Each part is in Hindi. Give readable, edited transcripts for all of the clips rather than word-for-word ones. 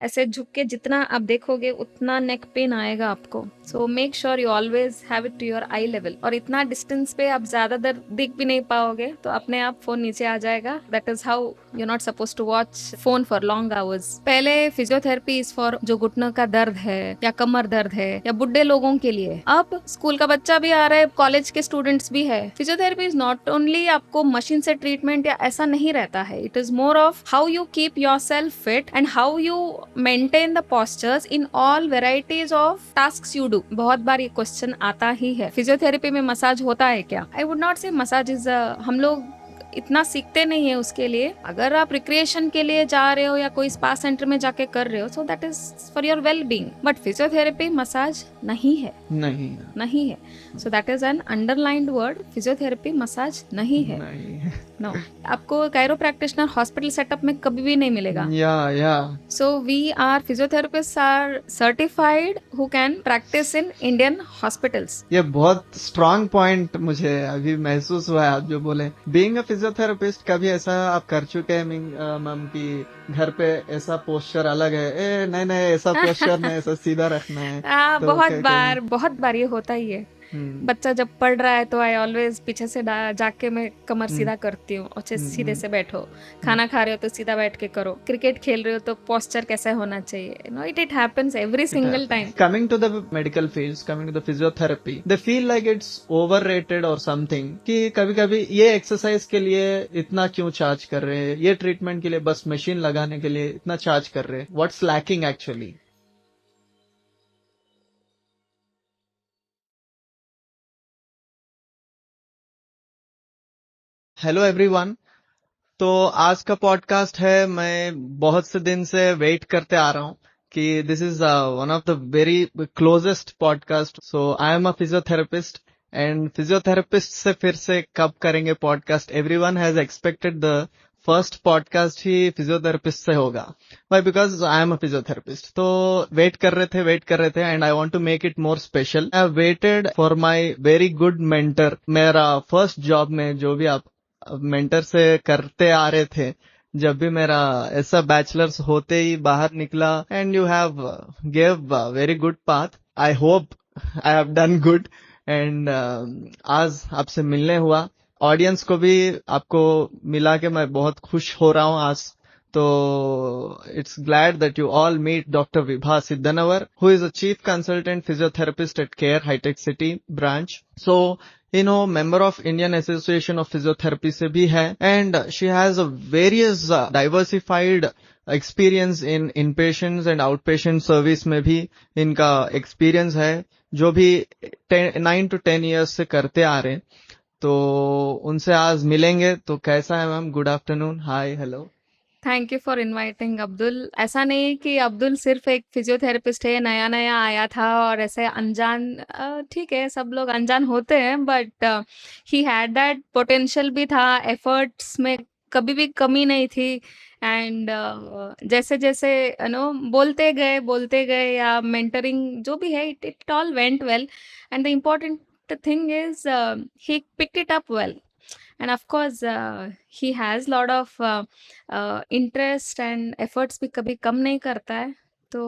ऐसे झुक के जितना आप देखोगे उतना नेक पेन आएगा आपको। So make sure you always have it to your eye level. और इतना डिस्टेंस पे आप ज्यादा देर दिख भी नहीं पाओगे तो अपने आप फोन नीचे आ जाएगा। That is how you not suppose to watch phone for long hours. पहले फिजियोथेरेपी इज फॉर जो घुटनों का दर्द है या कमर दर्द है या बुढ़े लोगों के लिए। अब स्कूल का बच्चा भी आ रहा है, कॉलेज के स्टूडेंट्स भी है। फिजियोथेरेपी इज नॉट ओनली आपको मशीन से ट्रीटमेंट या ऐसा नहीं रहता है। It is more of how you keep yourself fit and how you maintain the postures in all varieties of tasks you do। बहुत बार ये क्वेश्चन आता ही है, फिजियोथेरेपी में मसाज होता है क्या? I would not say massage is, हम लोग इतना सीखते नहीं है उसके लिए। अगर आप रिक्रिएशन के लिए जा रहे हो या कोई स्पा सेंटर में जाके कर रहे हो, सो that is for your well being. But physiotherapy massage नहीं है, नहीं है। So that is an underlined word. Physiotherapy massage नहीं है, नो। आपको कायरो प्रैक्टिशनर हॉस्पिटल सेटअप में कभी भी नहीं मिलेगा। So we are physiotherapist are certified who can practice in Indian hospitals. ये बहुत स्ट्रांग पॉइंट मुझे अभी महसूस हुआ है आप जो बोले। बीइंग अ फिजियोथेरेपिस्ट, कभी ऐसा आप कर चुके हैं मैम कि घर पे ऐसा पोस्चर अलग है, नहीं ऐसा पोस्चर नहीं, ऐसा सीधा रखना है? तो बहुत बार ये होता ही है। बच्चा जब पढ़ रहा है तो आई ऑलवेज पीछे से जाके मैं कमर सीधा करती हूँ, और सीधे से बैठो। खाना खा रहे हो तो सीधा बैठ के करो। क्रिकेट खेल रहे हो तो पोस्चर कैसा होना चाहिए। No, it happens every single time. Coming to the medical fields, coming to the physiotherapy, they feel like it's overrated और समथिंग, कि कभी कभी ये एक्सरसाइज के लिए इतना क्यों चार्ज कर रहे हैं, ये ट्रीटमेंट के लिए बस मशीन लगाने के लिए इतना चार्ज कर रहे हैं। What's lacking actually? Hello everyone. तो आज का पॉडकास्ट है, मैं बहुत से दिन से वेट करते आ रहा हूँ कि this is one of the very closest podcast. So I am a physiotherapist, and physiotherapist से फिर से कब करेंगे podcast? Everyone has expected the first podcast ही फिजियोथेरेपिस्ट से होगा। Why? Because I am a physiotherapist. तो वेट कर रहे थे and I want to make it more special. I have waited for my very good mentor. मेरा फर्स्ट जॉब में जो भी आप मेंटर से करते आ रहे थे, जब भी मेरा ऐसा बैचलर्स होते ही बाहर निकला, and you have give very good path. I hope I have done good. And आज आपसे मिलने हुआ, ऑडियंस को भी आपको मिला के मैं बहुत खुश हो रहा हूँ आज। तो it's glad that you all meet doctor Vibha Siddhanavar, who is a chief consultant physiotherapist at care hitech city branch. So member of Indian Association of Physiotherapy से भी है, and she has a various diversified experience in inpatients and outpatient service में भी इनका experience है, जो भी 9 to 10 years से करते आ रहे। तो उनसे आज मिलेंगे। तो कैसा है ma'am? Good afternoon. Hi, hello. Thank you for inviting Abdul. ऐसा नहीं कि अब्दुल सिर्फ एक फिजियोथेरेपिस्ट है, नया नया आया था और ऐसे अनजान, ठीक है सब लोग अनजान होते हैं, but he had that potential भी था, एफर्ट्स में कभी भी कमी नहीं थी। एंड जैसे जैसे बोलते गए या मेंटरिंग जो भी है, it all went well. And the important thing is he picked it up well. And of course he has lot of interest and efforts भी कभी कम नहीं करता है। तो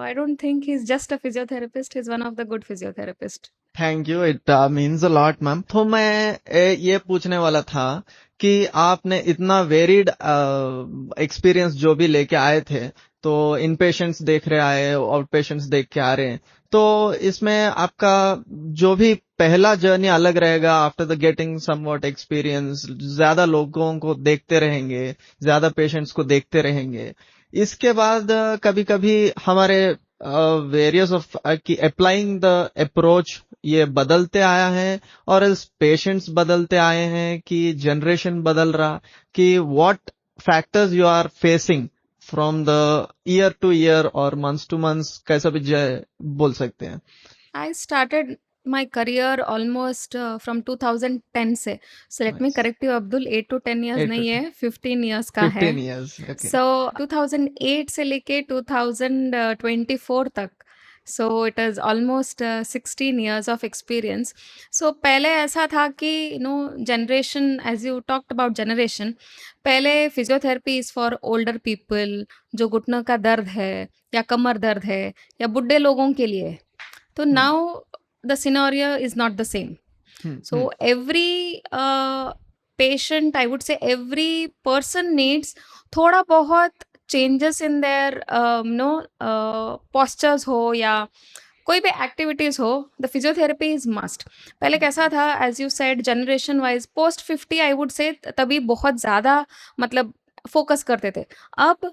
I don't think he's just a physiotherapist, he's one of the good physiotherapist। Thank you, it means a lot ma'am. तो मैं ये पूछने वाला था कि आपने इतना वेरिड एक्सपीरियंस जो भी लेके आए थे, तो इन पेशेंट्स देख रहे आए, आउट पेशेंट्स देख के आ रहे हैं, तो इसमें आपका जो भी पहला जर्नी अलग रहेगा। After the getting somewhat experience, ज्यादा लोगों को देखते रहेंगे, ज्यादा पेशेंट्स को देखते रहेंगे। इसके बाद कभी कभी हमारे वेरियस ऑफ कि अप्लाइंग द अप्रोच ये बदलते आया है, और इस पेशेंट्स बदलते आए हैं, कि जनरेशन बदल रहा, कि what factors you are facing from the year to year और मंथ्स टू मंथ्स, कैसा भी बोल सकते हैं। I started my career almost from 2010 से। So let me correct you Abdul, 8 to 10 years 8 to नहीं 10, है, 15 years का है। 15 years, okay. So 2008 से लेके 2024 तक so it is almost 16 years of experience. So पहले ऐसा था कि generation, as you talked about generation, पहले physiotherapy is for older people, जो घुटनों का दर्द है या कमर दर्द है या बुढ़े लोगों के लिए है. तो now the scenario is not the same. So every patient, I would say every person needs थोड़ा बहुत changes in their postures हो या कोई भी एक्टिविटीज हो, द फिजियोथेरेपी इज मस्ट. पहले कैसा था, as you said, generation wise post 50 I would say तभी बहुत ज़्यादा मतलब फोकस करते थे. अब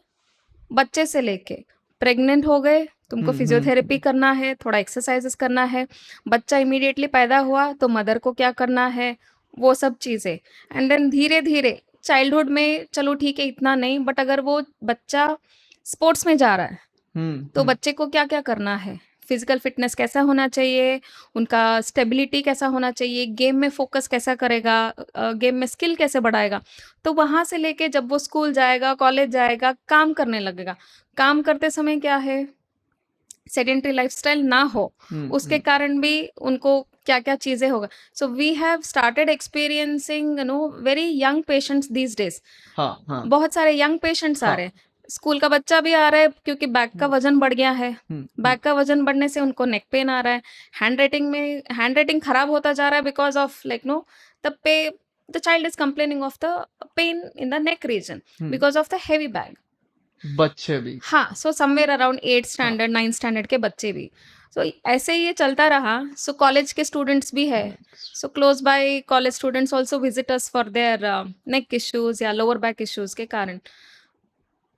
बच्चे से लेके प्रेग्नेंट हो गए, तुमको फिजियोथेरेपी करना है, थोड़ा एक्सरसाइजेस करना है. बच्चा इमीडिएटली पैदा हुआ तो मदर को क्या करना है, वो सब चीज़ें. एंड देन धीरे धीरे चाइल्डहुड में चलो ठीक है इतना नहीं, बट अगर वो बच्चा स्पोर्ट्स में जा रहा है तो बच्चे को क्या क्या करना है, फिजिकल फिटनेस कैसा होना चाहिए, उनका स्टेबिलिटी कैसा होना चाहिए, गेम में फोकस कैसा करेगा, गेम में स्किल कैसे बढ़ाएगा. तो वहाँ से लेके जब वो स्कूल जाएगा, कॉलेज जाएगा, काम करने लगेगा. काम करते समय क्या है, सेडेंटरी लाइफस्टाइल ना हो, उसके कारण भी उनको क्या क्या चीजें होगा. So we have started experiencing very young patients these days. हाँ. बहुत सारे यंग पेशेंट्स आ रहे हैं. स्कूल का बच्चा भी आ रहा है क्योंकि बैक का वजन बढ़ गया है. बैक का वजन बढ़ने से उनको नेक पेन आ रहा है. हैंड राइटिंग खराब होता जा रहा है because of the child is complaining of the pain in the neck region because of the heavy bag. बच्चे भी, हाँ, so somewhere around 8th standard 9th standard के बच्चे भी. सो ऐसे ही ये चलता रहा. सो कॉलेज के स्टूडेंट्स भी है. So close by college students also visit us for their neck issues या लोअर बैक इश्यूज के कारण.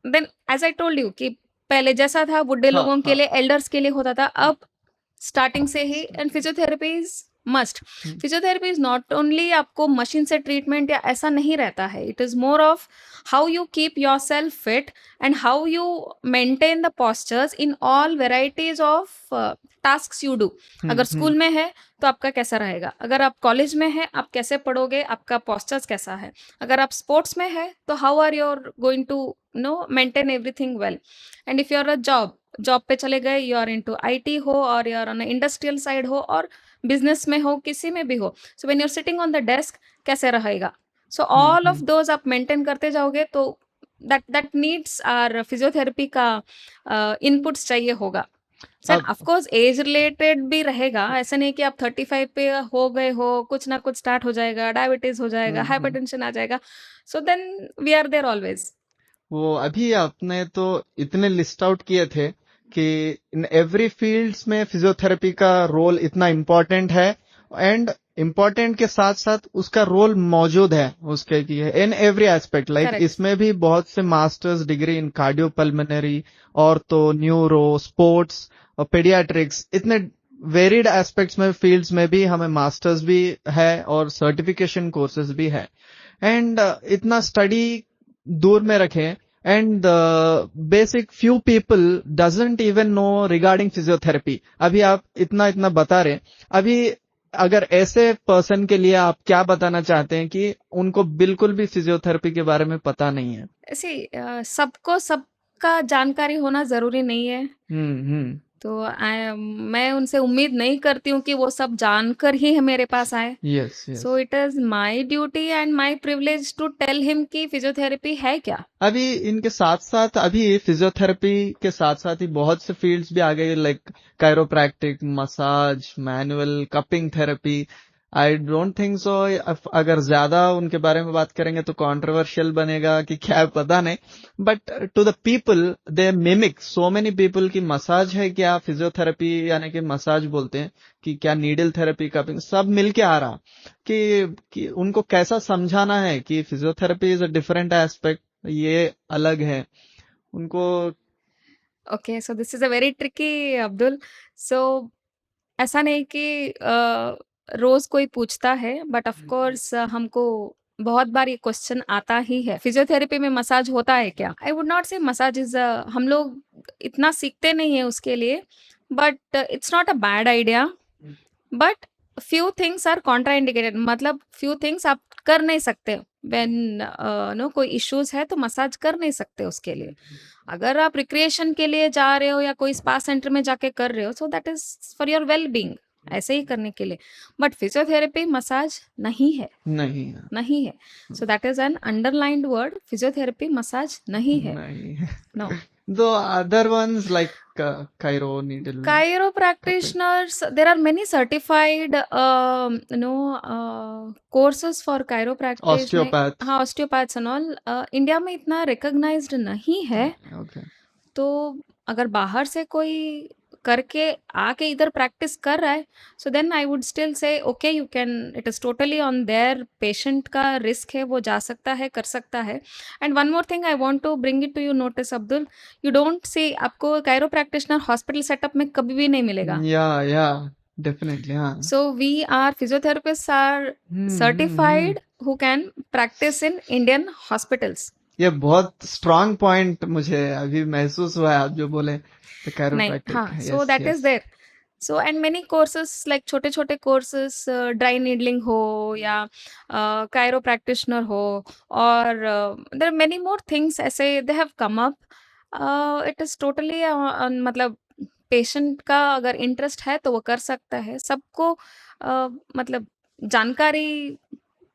Then as I told you कि पहले जैसा था बुढ़े लोगों के लिए, एल्डर्स के लिए होता था, अब स्टार्टिंग से ही. And physiotherapy is must. Physiotherapy is not only आपको मशीन से ट्रीटमेंट या ऐसा नहीं रहता है. It is more of how you keep yourself fit and how you maintain the postures in all varieties of task you do. अगर स्कूल में है तो आपका कैसा रहेगा, अगर आप कॉलेज में है आप कैसे पढ़ोगे, आपका postures कैसा है, अगर आप स्पोर्ट्स में है तो how are you going to maintain everything well. And if you are a job पे चले गए, यू आर इनटू IT हो और you are on industrial side हो और बिजनेस में हो, किसी में भी हो, so when you are sitting on the desk कैसे रहेगा. सो ऑल ऑफ दोज आप मेंटेन करते जाओगे तो दैट नीड्स आर फिजियोथेरेपी का इनपुट्स चाहिए होगा. Sir of course age related भी रहेगा. ऐसा नहीं कि आप 35 पे हो गए हो, कुछ ना कुछ स्टार्ट हो जाएगा, डायबिटीज हो जाएगा, हाइपरटेंशन आ जाएगा. So then we are there always. वो अभी आपने तो इतने लिस्ट आउट किए थे कि इन एवरी फील्ड्स में फिजियोथेरेपी का रोल इतना इम्पोर्टेंट है, एंड इम्पोर्टेंट के साथ साथ उसका रोल मौजूद है उसके की इन एवरी एस्पेक्ट. लाइक इसमें भी बहुत से मास्टर्स डिग्री इन कार्डियोपल्मोनरी, और तो न्यूरो, स्पोर्ट्स और पेडियाट्रिक्स, इतने वेरिड एस्पेक्ट्स में, फील्ड्स में भी हमें मास्टर्स भी है और सर्टिफिकेशन कोर्सेज भी है. एंड इतना स्टडी दूर में रखें, and basic few people doesn't even know regarding physiotherapy. अभी आप इतना बता रहे, अभी अगर ऐसे पर्सन के लिए आप क्या बताना चाहते हैं कि उनको बिल्कुल भी फिजियोथेरेपी के बारे में पता नहीं है? ऐसे सबको सबका जानकारी होना जरूरी नहीं है. तो मैं उनसे उम्मीद नहीं करती हूँ कि वो सब जानकर ही मेरे पास आए. Yes. So it is my duty and my privilege to tell him कि फिजियोथेरेपी है क्या. अभी इनके साथ साथ, अभी फिजियोथेरेपी के साथ साथ ही बहुत से फील्ड्स भी आ गए, like chiropractic, massage, manual, cupping therapy. I don't think सो अगर ज्यादा उनके बारे में बात करेंगे तो कंट्रोवर्शियल बनेगा कि क्या है, पता नहीं. But to the people they mimic so many people की मसाज है क्या, फिजियोथेरेपी यानी कि मसाज बोलते हैं, कि क्या नीडल थेरेपी, कपिंग, सब मिलके आ रहा. कि उनको कैसा समझाना है कि physiotherapy is a different aspect, ये अलग है उनको. Okay, so this is a very tricky, Abdul. So ऐसा नहीं कि रोज कोई पूछता है, बट ऑफ कोर्स हमको बहुत बार ये क्वेश्चन आता ही है, फिजियोथेरेपी में मसाज होता है क्या. I would not say massage is, हम लोग इतना सीखते नहीं है उसके लिए, but it's not a bad idea. But few things are contraindicated, मतलब फ्यू थिंग्स आप कर नहीं सकते. व्हेन नो कोई इश्यूज है तो मसाज कर नहीं सकते उसके लिए. अगर आप रिक्रिएशन के लिए जा रहे हो या कोई स्पा सेंटर में जाके कर रहे हो, सो that is for your well being, ऐसे ही करने के लिए। बट फिजियोथेरेपी मसाज नहीं है, नहीं है। नहीं है। So that is an underlined word, physiotherapy massage नहीं है। नहीं no. the other ones like Cairo needle Chiropractitioners, there are many certified courses for chiropractic में, osteopath हाँ osteopaths and all, इंडिया में इतना recognized नहीं है। okay तो अगर बाहर से कोई करके आके इधर प्रैक्टिस कर रहा है, so then I would still say okay you can, it is totally on their, patient का रिस्क है, वो जा सकता है, कर सकता है। And one more thing I want to bring it to you notice Abdul, you don't see, आपको कायरो प्रैक्टिशनर हॉस्पिटल सेटअप में कभी भी नहीं मिलेगा। yeah definitely हाँ so we are physiotherapist are certified who can practice in Indian hospitals. ये बहुत स्ट्रांग पॉइंट मुझे अभी महसूस हुआ है आप जो बोले तो नहीं, chiropractic हाँ, yes so that is yes there. So and many courses like छोटे छोटे कोर्सेस, ड्राई नीडलिंग हो या कायरो प्रैक्टिशनर हो, और there are many more things ऐसे they have come up. It is totally मतलब पेशेंट का अगर इंटरेस्ट है तो वो कर सकता है। सबको मतलब जानकारी,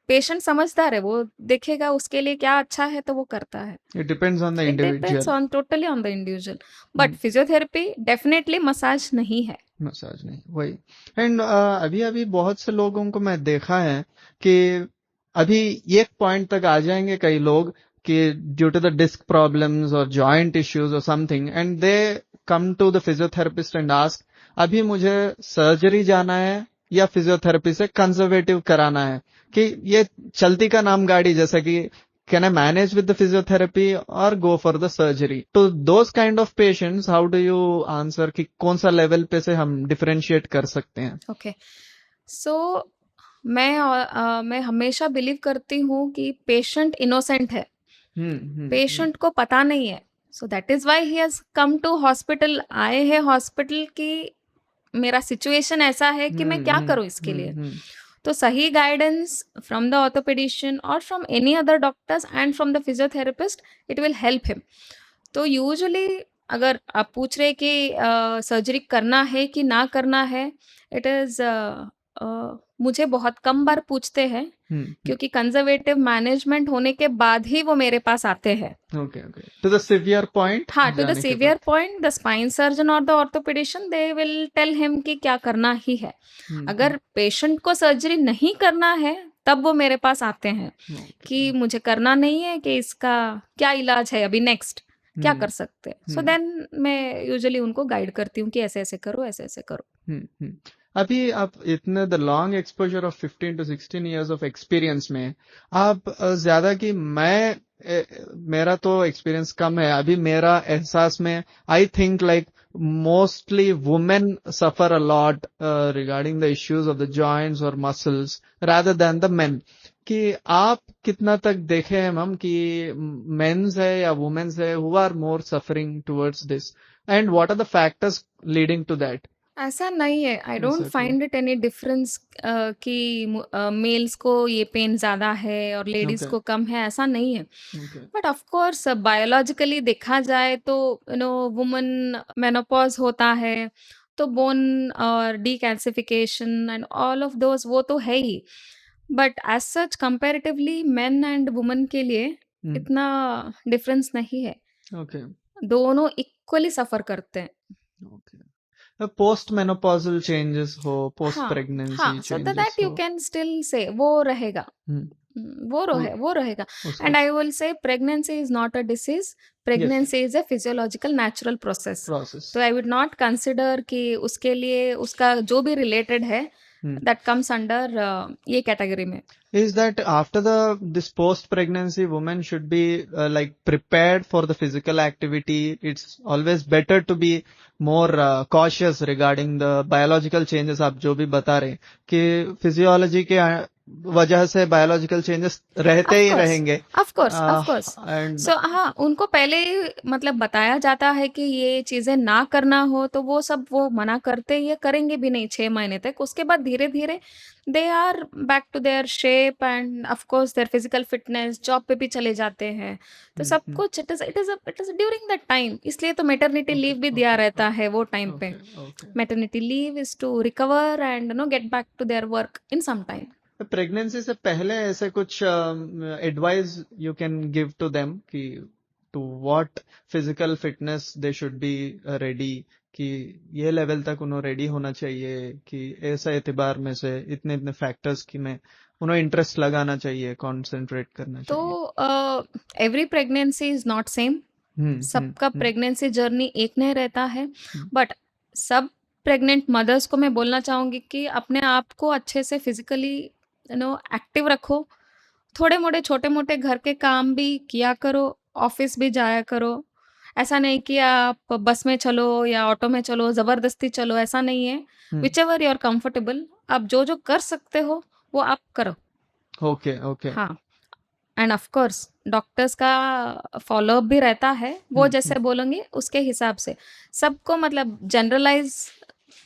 पेशेंट समझदार है, वो देखेगा उसके लिए क्या अच्छा है तो वो करता है। it depends on the it depends individual on, totally on the individual. But physiotherapy definitely massage नहीं है। मसाज नहीं वही एंड अभी अभी बहुत से लोगों को मैं देखा है कि अभी एक पॉइंट तक आ जाएंगे कई लोग कि due to the disc problems और जॉइंट इश्यूज और something and they come to the physiotherapist and ask अभी मुझे सर्जरी जाना है या फिजियोथेरेपी से कंजर्वेटिव कराना है कि ये चलती का नाम गाड़ी जैसा कि can I manage with the physiotherapy or go for the surgery? To those kind of patients, how do you answer कि कौन सा लेवल पे से हम differentiate कर सकते हैं? ओके, सो मैं हमेशा बिलीव करती हूँ कि पेशेंट इनोसेंट है, पेशेंट को पता नहीं है। So that is why he has come to hospital, आए हैं हॉस्पिटल की मेरा सिचुएशन ऐसा है कि मैं क्या करूँ इसके लिए। तो सही गाइडेंस फ्रॉम द ऑर्थोपेडिशियन और from any other doctors and from the physiotherapist, it will help him. तो यूजुअली अगर आप पूछ रहे कि सर्जरी करना है कि ना करना है, इट इज़ मुझे बहुत कम बार पूछते हैं, क्योंकि कंजर्वेटिव मैनेजमेंट होने के बाद ही वो मेरे पास आते हैं। Okay okay to the severe point, हाँ, to the severe point, the spine surgeon और the orthopedician they will tell him कि क्या करना ही है। अगर पेशेंट को सर्जरी नहीं करना है तब वो मेरे पास आते हैं कि मुझे करना नहीं है, कि इसका क्या इलाज है, अभी नेक्स्ट क्या कर सकते हैं। सो देन मैं यूजुअली उनको गाइड करती हूँ कि ऐसे ऐसे करो, ऐसे ऐसे करो। अभी आप इतने the long exposure of 15 to 16 years of experience में आप ज्यादा कि मेरा तो एक्सपीरियंस कम है अभी, मेरा एहसास में I think like mostly women suffer a lot regarding the issues of the joints और muscles rather than the men. कि आप कितना तक देखे हैं मैम कि मेन्स है या वुमेन्स है who are more suffering towards this and what are the factors leading to that? ऐसा नहीं है, I don't find it any difference कि मेल्स को ये पेन ज़्यादा है और लेडीज़ को कम है, ऐसा नहीं है। बट ऑफ कोर्स बायोलॉजिकली देखा जाए तो वुमन मेनोपॉज होता है तो बोन और decalcification and all of those वो तो है ही। But as such comparatively men and woman के लिए इतना डिफरेंस नहीं है। दोनों इक्वली सफर करते हैं। पोस्ट मेनोपॉजल चेंजेस हो, पोस्ट हाँ, प्रेगनेंसी हाँ, so चेंजेस that you हो, can still say वो रहेगा, वो रहेगा। And I will say pregnancy is not a disease, pregnancy is a physiological natural process. तो I would not consider कि उसके लिए उसका जो भी related है that comes under ये category में। Is that after this post pregnancy women should be like prepared for the physical activity? It's always better to be more cautious regarding the biological changes आप जो भी बता रहे कि physiology के वजह से बायोलॉजिकल चेंजेस रहते ऑफ ही कोर्स रहेंगे of course of course and so हाँ उनको पहले ही मतलब बताया जाता है कि ये चीजें ना करना हो तो वो सब वो मना करते ये करेंगे भी नहीं 6 महीने तक उसके बाद धीरे धीरे they are back to their shape and of course their physical fitness job पे भी चले जाते हैं तो सब कुछ it is during that time इसलिए तो मेटर्निटी ओके लीव भी दिया ओके रहता है वो टाइम पे okay okay maternity leave is to recover and no get back to their work in some time pregnancy से पहले ऐसे कुछ advice you can give to them कि to what physical fitness they should be ready कि ये लेवल तक उन्हें रेडी होना चाहिए कि ऐसा एतबार में से इतने इतने फैक्टर्स की में उन्हें इंटरेस्ट लगाना चाहिए कंसंट्रेट करना तो चाहिए every pregnancy is not same सबका प्रेगनेंसी जर्नी एक नहीं रहता है बट सब प्रेग्नेंट मदर्स को मैं बोलना चाहूंगी कि अपने आप को अच्छे से फिजिकली एक्टिव रखो थोड़े मोड़े छोटे मोटे घर के काम भी किया करो ऑफिस भी जाया करो ऐसा नहीं कि आप बस में चलो या ऑटो में चलो जबरदस्ती चलो ऐसा नहीं है whichever you are comfortable आप जो जो कर सकते हो वो आप करो ओके ओके हाँ एंड ऑफ कोर्स डॉक्टर्स का फॉलोअप भी रहता है वो जैसे बोलेंगे उसके हिसाब से सबको मतलब जनरलाइज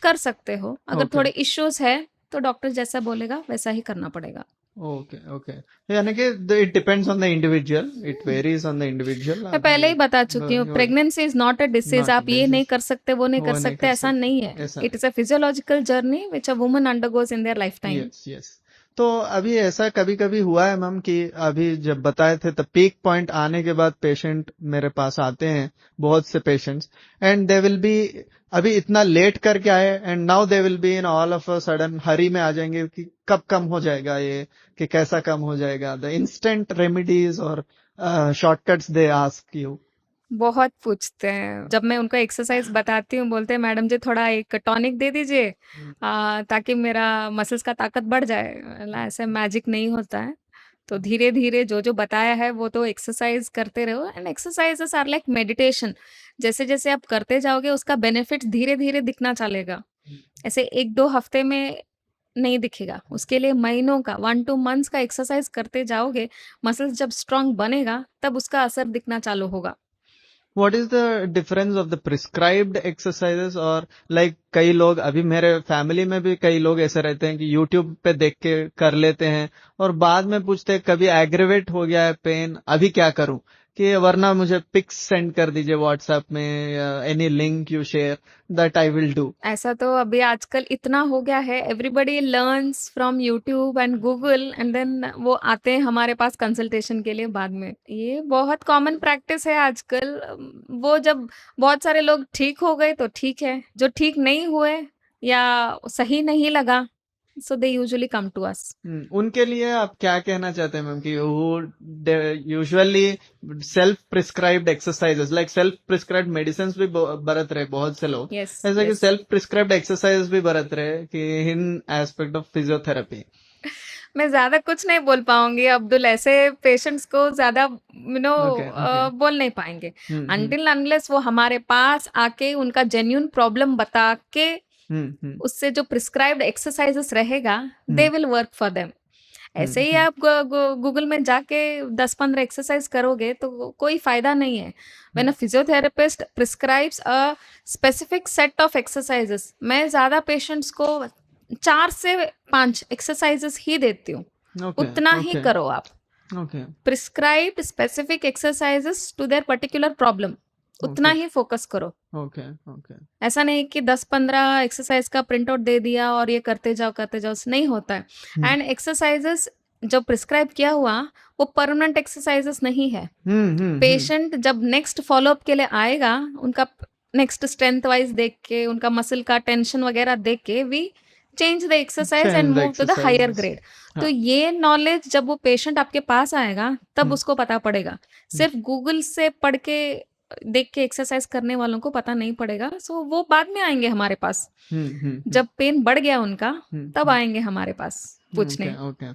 कर सकते हो अगर Okay. थोड़े इश्यूज है तो डॉक्टर जैसा बोलेगा वैसा ही करना पड़ेगा ओके ओके यानी कि it depends on the individual it varies on the individual मैं पहले ही बता चुकी हूँ pregnancy is not a disease Not a आप ये disease. नहीं कर सकते वो नहीं वो कर नहीं सकते कर ऐसा सकते, नहीं है ऐसा it is a physiological journey which a woman undergoes in their life time yes yes तो अभी ऐसा कभी कभी हुआ है मैम कि अभी जब बताए थे तो पीक पॉइंट आने के बाद पेशेंट मेरे पास आते हैं बहुत से patients and they will be अभी इतना लेट करके आए and now they will be in all of a sudden hurry में आ जाएंगे कि कब कम हो जाएगा ये कि कैसा कम हो जाएगा द इंस्टेंट रेमेडीज और शॉर्टकट्स दे आस्क यू बहुत पूछते हैं जब मैं उनको एक्सरसाइज बताती हूँ बोलते हैं मैडम जी थोड़ा एक टॉनिक दे दीजिए ताकि मेरा मसल्स का ताकत बढ़ जाए ऐसे मैजिक नहीं होता है तो धीरे धीरे जो जो बताया है वो तो एक्सरसाइज करते रहो and exercises are like meditation जैसे जैसे आप करते जाओगे उसका बेनिफिट धीरे धीरे दिखना चलेगा ऐसे 1-2 हफ्ते में नहीं दिखेगा उसके लिए महीनों का 1-2 मंथ्स का एक्सरसाइज करते जाओगे मसल्स जब स्ट्रांग बनेगा तब उसका असर दिखना चालू होगा what is the difference of the prescribed exercises और लाइक कई लोग अभी मेरे फैमिली में भी कई लोग ऐसे रहते हैं कि यूट्यूब पे देख के कर लेते हैं और बाद में पूछते हैं कभी एग्रीवेट हो गया है पेन अभी क्या करूं कि वरना मुझे पिक्स सेंड कर दीजिए व्हाट्सएप में या any link you share that I will do ऐसा तो अभी आजकल इतना हो गया है everybody learns from YouTube and Google and then वो आते हैं हमारे पास कंसल्टेशन के लिए बाद में ये बहुत कॉमन प्रैक्टिस है आजकल वो जब बहुत सारे लोग ठीक हो गए तो ठीक है जो ठीक नहीं हुए या सही नहीं लगा सो they usually come to us उनके लिए आप क्या कहना चाहते हैं मैम कि वो usually self prescribed exercises like self prescribed medicine भी बरत रहे बहुत से लोग यस ऐसा कि सेल्फ प्रिस्क्राइब्ड एक्सरसाइज भी बरत रहे कि इन एस्पेक्ट ऑफ फिजियोथेरेपी मैं ज्यादा कुछ नहीं बोल पाऊंगी अब्दुल ऐसे पेशेंट्स को ज्यादा ओके ओके बोल नहीं पाएंगे अनटिल अनलेस वो हमारे पास आके उनका जेन्यून प्रॉब्लम बता के उससे जो प्रिस्क्राइब्ड एक्सरसाइजेस रहेगा they will work for them ऐसे ही आप गूगल में जाके 10-15 एक्सरसाइज करोगे तो कोई फायदा नहीं है when a physiotherapist prescribes a specific set of exercises मैं ज्यादा पेशेंट्स को 4 से 5 एक्सरसाइजेस ही देती हूँ उतना ही करो आप okay prescribed specific exercises to their particular problem उतना ही फोकस करो ओके ओके ऐसा नहीं कि 10-15 एक्सरसाइज का प्रिंट आउट दे दिया और ये करते जाओ नहीं होता है एंड एक्सरसाइजेस जो प्रिस्क्राइब किया हुआ वो परमानेंट एक्सरसाइजेस नहीं है पेशेंट जब नेक्स्ट फॉलोअप के लिए आएगा उनका नेक्स्ट स्ट्रेंथ वाइज देख के उनका मसल का टेंशन वगैरह देख के we change the exercise and move to the higher grade तो ये नॉलेज जब वो पेशेंट आपके पास आएगा तब उसको पता पड़ेगा सिर्फ गूगल से पढ़ के देख के एक्सरसाइज करने वालों को पता नहीं पड़ेगा सो वो बाद में आएंगे हमारे पास जब पेन बढ़ गया उनका तब आएंगे हमारे पास पूछने ओके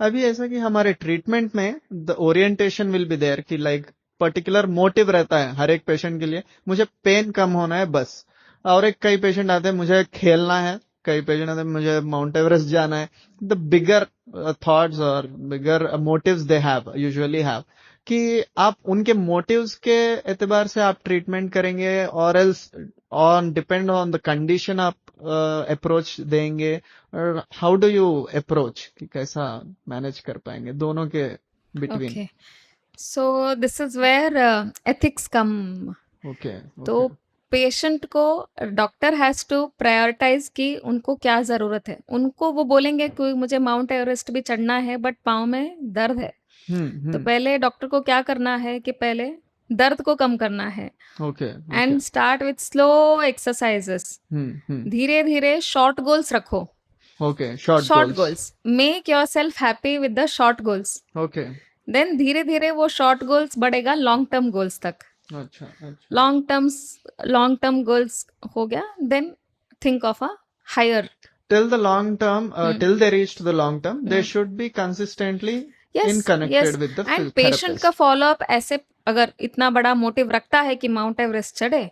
अभी ऐसा कि हमारे ट्रीटमेंट में the orientation will be there कि लाइक पर्टिकुलर मोटिव रहता है हर एक पेशेंट के लिए मुझे पेन कम होना है बस और एक कई पेशेंट आते हैं मुझे खेलना है कई पेशेंट आते हैं मुझे माउंट एवरेस्ट जाना है, द बिगर थॉट्स और bigger motives they have usually have, कि आप उनके मोटिव्स के एतबार से आप ट्रीटमेंट करेंगे और else on depend on the condition आप अप्रोच देंगे, और हाउ डू यू अप्रोच कि कैसा मैनेज कर पाएंगे दोनों के between? Okay, so this is where ethics come. Okay तो ओके पेशेंट को डॉक्टर हैज टू प्रायोरिटाइज कि उनको क्या ज़रूरत है। उनको वो बोलेंगे कि मुझे माउंट एवरेस्ट भी चढ़ना है बट पाँव में दर्द है, तो पहले डॉक्टर को क्या करना है कि पहले दर्द को कम करना है okay and start with slow exercises. धीरे धीरे शॉर्ट गोल्स रखो, okay short short goals goals, make yourself happy with the short goals. Okay then धीरे धीरे वो शॉर्ट गोल्स बढ़ेगा लॉन्ग टर्म गोल्स तक। अच्छा अच्छा लॉन्ग टर्म गोल्स हो गया, then think of a higher. till the long term till they reach to the long term they Hmm. should be consistently in yes connected yes, with the and patient का therapist. फॉलो अप ऐसे, अगर इतना बड़ा मोटिव रखता है कि माउंट एवरेस्ट चढ़े,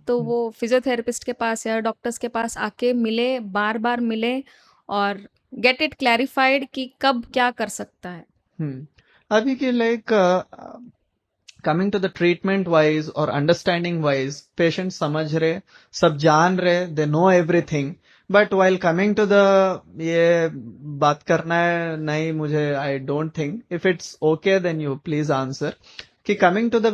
तो वो फिजियोथेरेपिस्ट के पास या डॉक्टर्स के पास आके मिले, बार बार मिले और गेट इट क्लैरिफाइड कि कब क्या कर सकता है। अभी के like coming to the treatment wise or understanding wise patient समझ रहे, सब जान रहे, they know everything, but while coming to the ये बात करना है नहीं मुझे, I don't think, if it's okay then you please answer, कि coming to the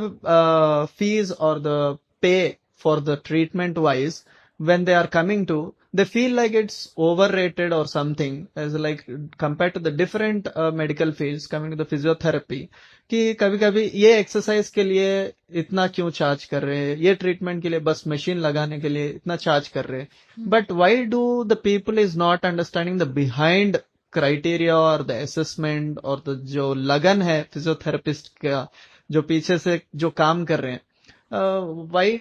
fees or the pay for the treatment wise, when they are coming to, they feel like it's overrated or something, as like compared to the different medical fields coming to the physiotherapy, कि कभी कभी ये एक्सरसाइज के लिए इतना क्यों चार्ज कर रहे हैं, ये ट्रीटमेंट के लिए बस मशीन लगाने के लिए इतना चार्ज कर रहे हैं, but why do the people is not understanding the behind criteria और द असेसमेंट और द जो लगन है फिजियोथेरेपिस्ट का, जो पीछे से जो काम कर रहे हैं, why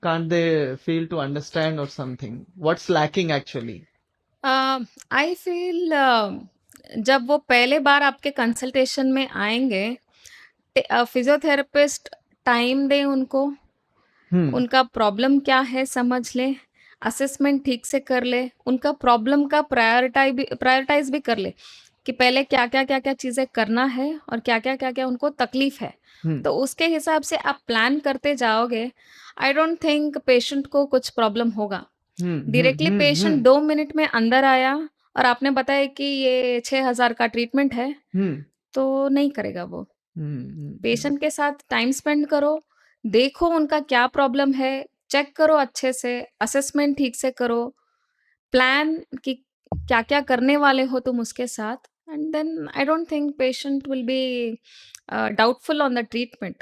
can't they feel to understand or something, what's lacking actually? I feel जब वो पहले बार आपके कंसल्टेशन में आएंगे, फिजियोथेरेपिस्ट टाइम दे उनको, उनका प्रॉब्लम क्या है समझ ले, असेसमेंट ठीक से कर ले, उनका प्रॉब्लम का प्रायोरिटाइज भी कर ले कि पहले क्या क्या चीज़ें करना है और क्या क्या उनको तकलीफ है। तो उसके हिसाब से आप प्लान करते जाओगे, आई डोंट थिंक पेशेंट को कुछ प्रॉब्लम होगा। डायरेक्टली पेशेंट 2 मिनट में अंदर आया और आपने बताया कि ये 6,000 का ट्रीटमेंट है, तो नहीं करेगा वो। पेशेंट के साथ टाइम स्पेंड करो, देखो उनका क्या प्रॉब्लम है, चेक करो अच्छे से, असेसमेंट ठीक से करो, प्लान कि क्या-क्या करने वाले हो तुम उसके साथ, and then I don't think patient will be doubtful on the treatment.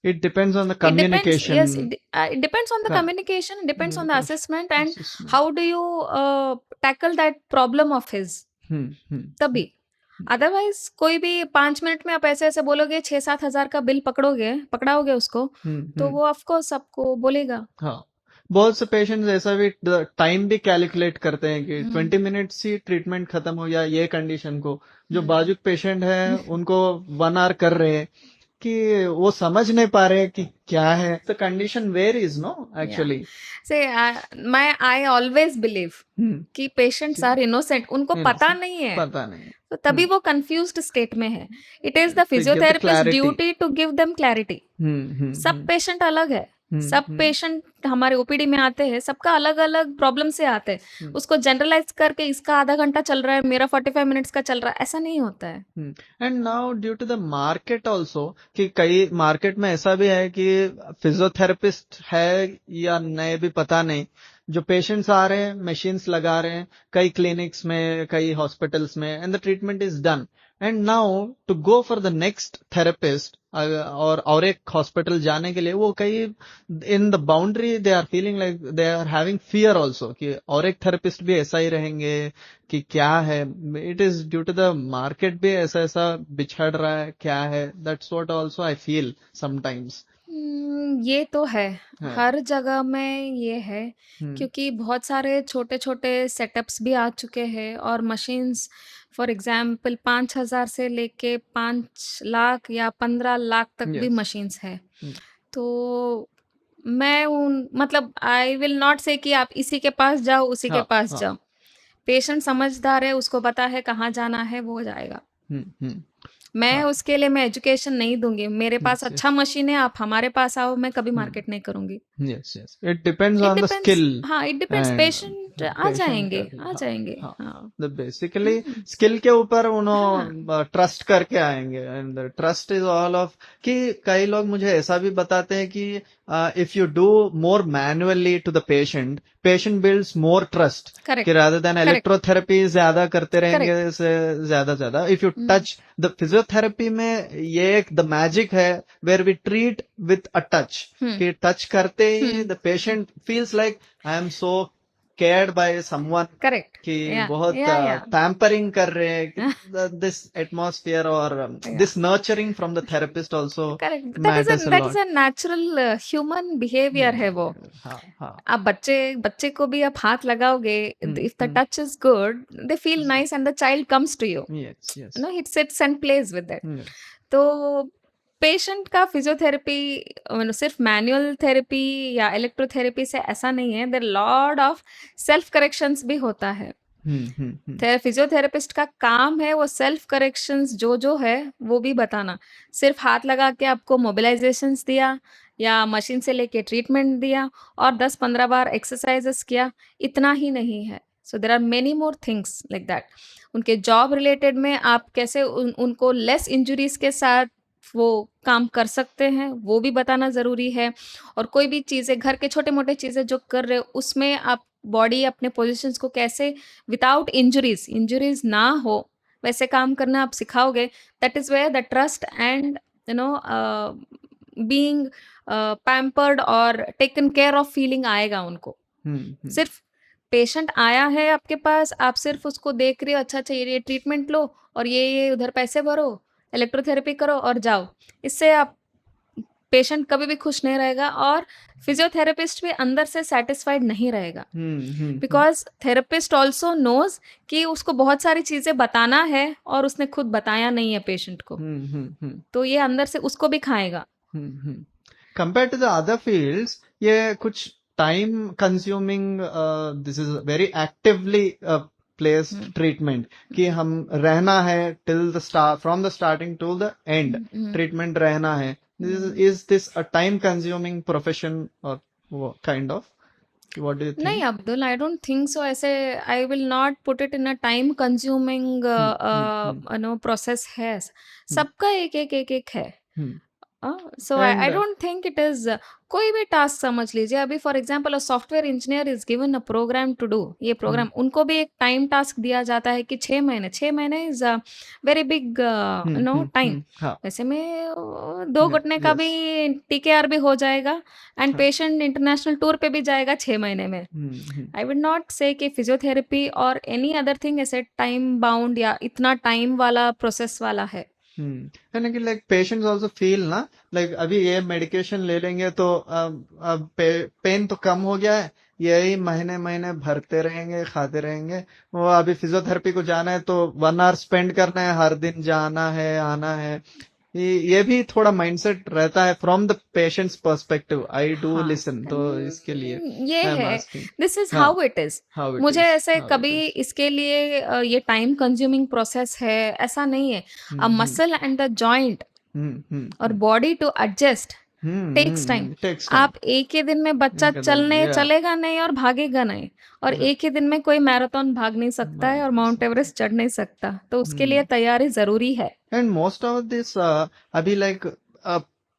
It depends on the It depends, communication. yes, it depends on the Ca- communication, it depends on the communication. assessment and Assessment. how do you tackle that problem of his, तभी। अदरवाइज कोई भी 5 मिनट में आप ऐसे ऐसे बोलोगे, 6-7 हजार का बिल पकड़ाओगे उसको, तो वो ऑफ कोर्स आपको बोलेगा। हाँ, बहुत से पेशेंट्स ऐसा भी टाइम भी कैलकुलेट करते हैं कि 20 मिनट्स ही ट्रीटमेंट खत्म हो गया ये कंडीशन को, जो बाजुक पेशेंट है उनको 1 आवर कर रहे हैं, कि वो समझ नहीं पा रहे कि क्या है, the condition varies no actually. Say I always believe कि पेशेंट्स आर इनोसेंट, उनको पता नहीं है, तो तभी वो कंफ्यूज्ड स्टेट में है। It is the physiotherapist duty to give them clarity. सब पेशेंट अलग है, सब पेशेंट हमारे ओपीडी में आते हैं, सबका अलग अलग प्रॉब्लम से आते हैं, उसको जनरलाइज करके इसका आधा घंटा चल रहा है, मेरा 45 मिनट्स का चल रहा है, ऐसा नहीं होता है। And now due to the market also, कि कई मार्केट में ऐसा भी है कि फिजियोथेरेपिस्ट है या नहीं भी पता नहीं, जो पेशेंट्स आ रहे हैं मशीन्स लगा रहे हैं कई क्लिनिक्स में, कई हॉस्पिटल्स में, and the treatment is done, and now to go for the next therapist और एक हॉस्पिटल जाने के लिए वो कई in the boundary they are feeling like they are having fear also, कि और एक थेरेपिस्ट भी ऐसा ही रहेंगे कि क्या है, it is due to the market भी ऐसा ऐसा बिछड़ रहा है, क्या है, that's what also I feel sometimes. ये तो है, हर जगह में ये है, क्योंकि बहुत सारे छोटे छोटे सेटअप्स भी आ चुके हैं और मशीन्स, फॉर एग्जाम्पल 5,000 से लेके 5 लाख या 15 लाख तक भी मशीन्स है। तो मैं मतलब आई विल नॉट से कि आप इसी के पास जाओ उसी के पास जाओ, पेशेंट समझदार है, उसको पता है कहाँ जाना है, वो जाएगा। हम्म। मैं हाँ। उसके लिए मैं एजुकेशन नहीं दूंगी। मेरे पास यस अच्छा मशीन है, आप हमारे पास आओ, मैं कभी यस मार्केट नहीं करूंगी। Yes yes, it depends it on the depends, skill हाँ इट डिपेंड्स, एंड पेशेंट आ पेशेंट का जाएंगे, भी। आ हाँ जाएंगे, हाँ, हाँ। द बेसिकली हम्म, स्किल के ऊपर हाँ उन्होंने ट्रस्ट करके आएंगे, and trust is all of कि कई लोग मुझे ऐसा भी बताते हैं कि if you do more manually to the patient, patient builds more trust, कि correct, rather than correct, electrotherapy ज्यादा करते रहेंगे करेक्ट। से ज्यादा if you touch the physiotherapy में, ये एक द मैजिक है where we treat with a touch, hmm, कि टच करते ही hmm, the patient feels like I am so cared by someone, correct, कि या बहुत या पैम्परिंग कर रहे हैं, कि दिस एटमॉस्फेयर और या this nurturing from the therapist also correct. Matters a that is lot. A natural human behaviour है वो। हाँ हाँ। आप बच्चे बच्चे को भी आप हाथ लगाओगे, if the hmm. Touch is good, they feel nice and the child comes to you, yes yes no it sits and plays with that. Yes. तो पेशेंट का फिजियोथेरेपी सिर्फ मैनुअल थेरेपी या इलेक्ट्रोथेरेपी से ऐसा नहीं है, there lot of self corrections भी होता है। हम्म। फिजियोथेरेपिस्ट का काम है वो सेल्फ करेक्शंस जो है वो भी बताना। सिर्फ हाथ लगा के आपको मोबिलाइजेशंस दिया या मशीन से लेके ट्रीटमेंट दिया और 10-15 बार एक्सरसाइजेस किया, इतना ही नहीं है। So there are many more things like that. उनके जॉब रिलेटेड में आप कैसे उनको लेस इंजुरीज के साथ वो काम कर सकते हैं, वो भी बताना ज़रूरी है। और कोई भी चीज़ें, घर के छोटे मोटे चीज़ें जो कर रहे हो, उसमें आप बॉडी अपने पोजिशंस को कैसे विदाउट इंजुरीज ना हो वैसे काम करना आप सिखाओगे। That is where the trust and you know being pampered और टेकन केयर ऑफ फीलिंग आएगा उनको। हम्म। सिर्फ पेशेंट आया है आपके पास, आप सिर्फ उसको देख रहे हो, अच्छा अच्छा ये ट्रीटमेंट लो और ये उधर पैसे भरो, इलेक्ट्रोथेरेपी करो और जाओ। इससे आप पेशेंट कभी भी खुश नहीं रहेगा और फिजियोथेरेपिस्ट भी अंदर से सेटिस्फाइड नहीं रहेगा। हम्म। बिकॉज थेरेपिस्ट ऑल्सो नोज कि उसको बहुत सारी चीजें बताना है और उसने खुद बताया नहीं है पेशेंट को, हम्म। तो ये अंदर से उसको भी खाएगा। Compare to the other fields, ये कुछ time consuming, this is very actively placed treatment, कि हम रहना है till the start, from the starting to the end treatment रहना है। Is this a time consuming profession or kind of, what do you नहीं think? Abdul, I don't think so. ऐसे I will not put it in a time consuming no process है। सबका एक एक एक एक है। So I and don't think it is कोई भी टास्क समझ लीजिए। अभी for example a software engineer is given a program to do, ये प्रोग्राम उनको भी एक टाइम टास्क दिया जाता है कि 6 महीने is very big no time. हाँ। वैसे में 2 घुटने का यस। भी टीकेआर भी हो जाएगा एंड पेशेंट इंटरनेशनल टूर पे भी जाएगा 6 महीने में। आई वुड नॉट से कि फिजियोथेरेपी और एनी अदर थिंग ऐसे टाइम बाउंड या इतना टाइम वाला प्रोसेस वाला है। यानी कि लाइक पेशेंट्स आल्सो फील ना, लाइक अभी ये मेडिकेशन ले लेंगे तो अब पेन तो कम हो गया है, यही महीने महीने भरते रहेंगे, खाते रहेंगे। वो अभी फिजियोथेरेपी को जाना है तो 1 आवर स्पेंड करना है, हर दिन जाना है आना है। ये भी थोड़ा माइंडसेट रहता है from the patients perspective. I do हाँ, लिसन, तो इसके लिए ये आई एम है, आस्किंग। दिस इज हाँ, how it is. How it मुझे इज, ऐसे हाउ इट कभी इज। इसके लिए ये टाइम कंज्यूमिंग प्रोसेस है ऐसा नहीं है। A muscle and the joint और body to adjust takes time. Takes time. आप एक ही दिन में बच्चा चलने या चलेगा नहीं और भागेगा नहीं, और एक ही दिन में कोई मैराथन भाग नहीं सकता है और माउंट एवरेस्ट चढ़ नहीं सकता, तो उसके लिए तैयारी जरूरी है। एंड मोस्ट ऑफ दिस अभी लाइक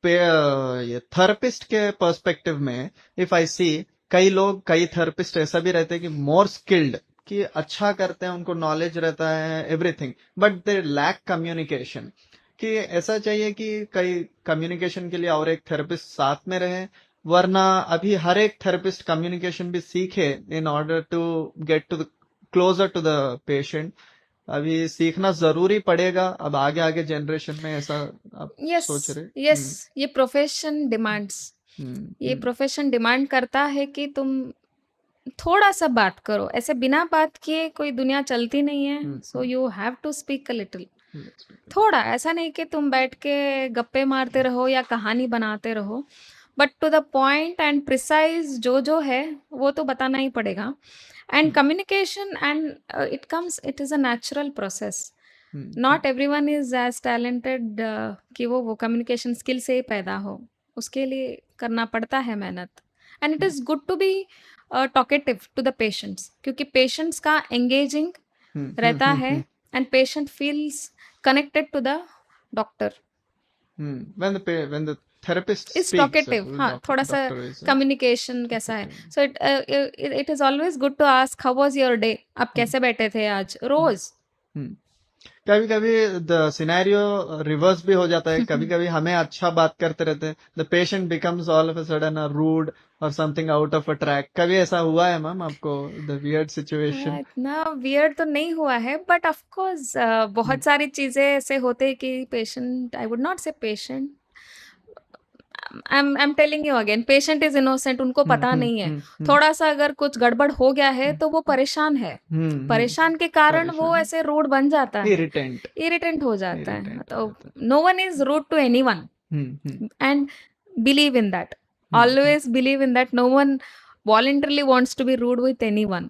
ये थेरेपिस्ट के पर्सपेक्टिव में, इफ आई सी, कई थेरेपिस्ट ऐसा भी रहते हैं कि मोर स्किल्ड, कि अच्छा करते हैं, उनको नॉलेज रहता है everything, but they lack communication. कि ऐसा चाहिए कि कई कम्युनिकेशन के लिए और एक थेरेपिस्ट साथ में रहे, वरना अभी हर एक थेरेपिस्ट कम्युनिकेशन भी सीखे in order to get to the closer to the patient. अभी सीखना जरूरी पड़ेगा अब आगे आगे जनरेशन में, ऐसा आप यस, सोच रहे? यस, ये प्रोफेशन डिमांड्स, ये हम्म। प्रोफेशन डिमांड करता है कि तुम थोड़ा सा बात करो। ऐसे बिना बात किए कोई दुनिया चलती नहीं है। So you have to speak a little, थोड़ा। ऐसा नहीं कि तुम बैठ के गप्पे मारते रहो या कहानी बनाते रहो, but to the point and precise जो है वो तो बताना ही पड़ेगा. And communication and it is a natural process. Not everyone is as talented कि वो कम्युनिकेशन स्किल से ही पैदा हो. उसके लिए करना पड़ता है मेहनत. And it is good to be talkative to the patients, क्योंकि पेशेंट्स का एंगेजिंग रहता है and patient feels connected to the doctor. when the therapist is speaks, talkative. हाँ, थोड़ा सा doctor is कम्युनिकेशन कैसा है. So it is always good to ask how was your day, आप कैसे बैठे थे आज, रोज. कभी कभी द सिनेरियो रिवर्स भी हो जाता है. कभी कभी हमें अच्छा बात करते रहते हैं, the patient becomes all of a sudden a rude or something out of a track. कभी ऐसा हुआ है मैम आपको, द वियर्ड सिचुएशन? इतना वियर्ड तो नहीं हुआ है, बट ऑफ कोर्स बहुत सारी चीजें ऐसे होते हैं कि पेशेंट, आई वुड नॉट से patient, I am telling you again, patient is innocent, उनको पता नहीं है. थोड़ा सा अगर कुछ गड़बड़ हो गया है तो वो परेशान है. परेशान के कारण वो ऐसे रूड बन जाता है, इरिटेंट हो जाता है. तो no one is rude to anyone, and believe in that, always believe in that. No one voluntarily wants to be rude with anyone.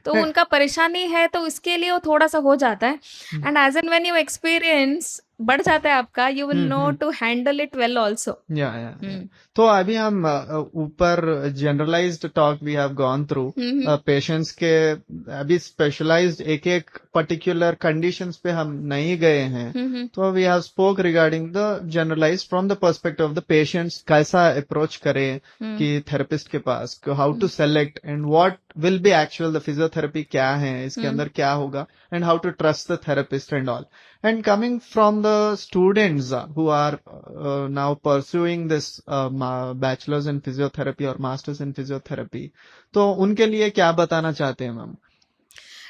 तो उनका परेशानी है तो इसके लिए वो थोड़ा सा हो जाता है. And as and when you experience बढ़ जाता है आपका, you will know to handle it well also. तो अभी हम ऊपर generalized talk we have gone through patients के. अभी स्पेशलाइज्ड एक एक पर्टिकुलर कंडीशंस पे हम नहीं गए हैं. तो we have spoke regarding the generalized from the perspective of the patients, कैसा अप्रोच करें कि थेरेपिस्ट के पास, how to select and what will be actual the physiotherapy क्या है, इसके अंदर क्या होगा, and how to trust the therapist and all. And coming from the students who are now pursuing this bachelor's in physiotherapy or master's in physiotherapy, तो उनके लिए क्या बताना चाहते हैं ma'am?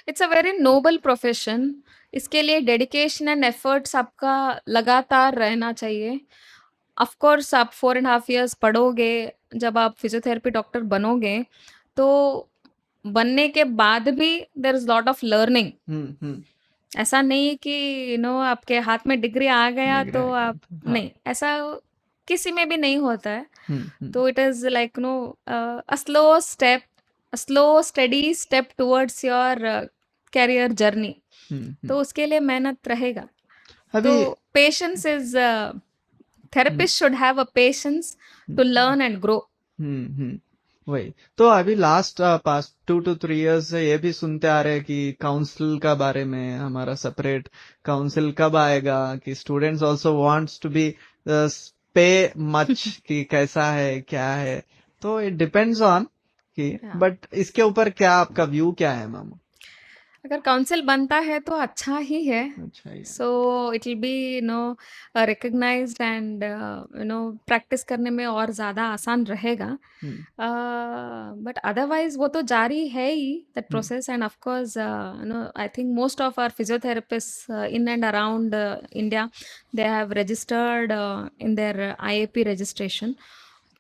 It's a very noble profession. इसके लिए डेडिकेशन एंड एफर्ट्स आपका लगातार रहना चाहिए. ऑफ कोर्स आप 4.5 years पढ़ोगे, जब आप फिजियोथेरेपी डॉक्टर बनोगे तो बनने के बाद भी there is lot of learning. ऐसा नहीं कि आपके हाथ में डिग्री आ गया तो आप नहीं, ऐसा किसी में भी नहीं होता है. तो it is like a slow steady step towards your career journey. तो उसके लिए मेहनत रहेगा. तो patience is, therapist should have a patience to learn and grow. वही तो अभी लास्ट पास्ट 2 to 3 years से ये भी सुनते आ रहे हैं कि काउंसिल का बारे में, हमारा सेपरेट काउंसिल कब आएगा, कि students also wants to be pay much कि कैसा है क्या है. तो इट डिपेंड्स ऑन कि, बट इसके ऊपर क्या आपका व्यू क्या है मैम? अगर काउंसिल बनता है तो अच्छा ही है. So it will be recognised and practice करने में और ज़्यादा आसान रहेगा. बट अदरवाइज वो तो जारी है ही that process. And of course I think most of our physiotherapist in and around India, they have registered in their IAP registration.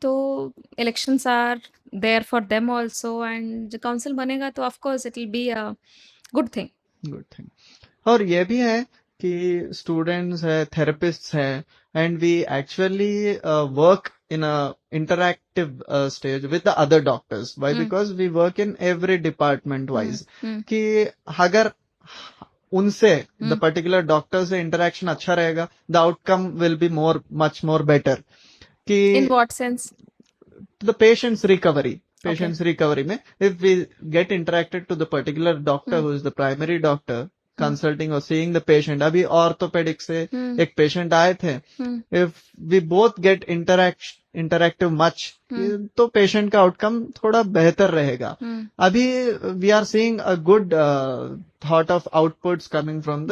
तो elections are there for them also, and जो काउंसिल बनेगा तो of course it will be a good thing. और ये भी है कि स्टूडेंट्स है, थेरेपिस्ट्स है, and we actually work in a interactive stage with the other doctors. Why? Because we work in every department wise. कि अगर उनसे द पर्टिकुलर डॉक्टर से इंटरेक्शन अच्छा रहेगा, the outcome will be much more better. कि in what sense? The patients recovery में, if we get interacted to the particular doctor who is the primary doctor consulting or seeing the patient. अभी ऑर्थोपेडिक से एक पेशेंट आए थे. if we both get interactive much, तो पेशेंट का आउटकम थोड़ा बेहतर रहेगा. अभी we are seeing a good thought of outputs coming from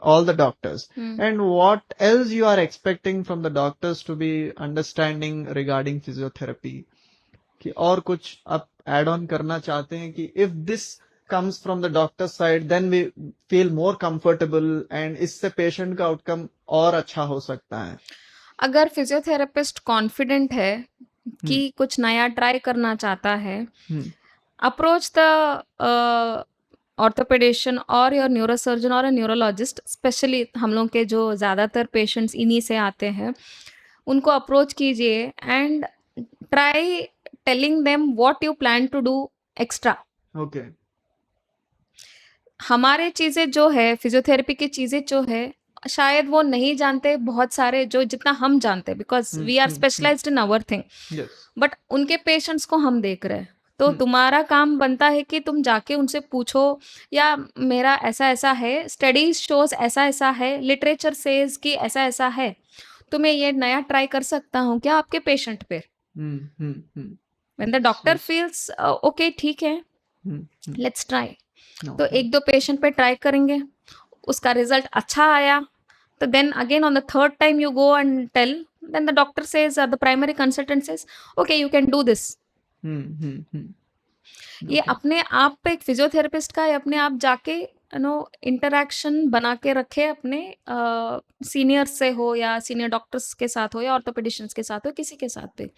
all the doctors. And what else you are expecting from the doctors to be understanding regarding physiotherapy? कि और कुछ आप एड ऑन करना चाहते हैं कि if this comes from the doctor side then we feel more comfortable and इससे पेशेंट का आउटकम और अच्छा हो सकता है? अगर फिजियोथेरेपिस्ट कॉन्फिडेंट है कि कुछ नया ट्राई करना चाहता है, अप्रोच द ऑर्थोपेडिशियन और योर न्यूरोसर्जन और न्यूरोलॉजिस्ट. स्पेशली हम लोग के जो ज़्यादातर पेशेंट्स इन्हीं से आते हैं, उनको अप्रोच कीजिए and try telling them what you plan to do extra. Okay हमारे चीजें जो है, फिजियोथेरेपी की चीजें जो है, शायद वो नहीं जानते बहुत सारे जो जितना हम जानते, because we are specialised in our thing, yes but उनके पेशेंट्स को हम देख रहे हैं. तो तुम्हारा काम बनता है कि तुम जाके उनसे पूछो, या मेरा ऐसा ऐसा है, स्टडीज शोज ऐसा ऐसा है, लिटरेचर सेज कि ऐसा ऐसा है, तो मैं ये नया ट्राई कर सकता हूँ क्या आपके पेशेंट पे. When the doctor feels okay ठीक है, लेट्स ट्राई. तो एक दो पेशेंट पे ट्राई करेंगे, उसका रिजल्ट अच्छा आया, तो then again on the third time you go and tell, then the doctor says, the primary consultant says okay you can do this. ये अपने आप पे एक फिजियोथेरेपिस्ट का अपने आप जाके इंटरेक्शन बना के रखे अपने सीनियर से हो, या सीनियर डॉक्टर्स के साथ हो, या ऑर्थोपेडिशियंस के साथ हो, किसी के साथ भी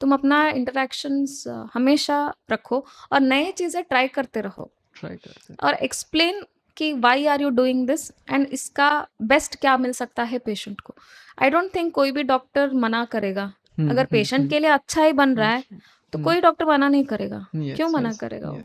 तुम अपना इंटरेक्शंस हमेशा रखो और नए चीजें ट्राई करते रहो, ट्राई करते और एक्सप्लेन कि why are you doing this and इसका बेस्ट क्या मिल सकता है पेशेंट को. आई डोंट थिंक कोई भी डॉक्टर मना करेगा. अगर पेशेंट के लिए अच्छा ही बन रहा है तो कोई डॉक्टर मना नहीं करेगा. क्यों मना करेगा वो?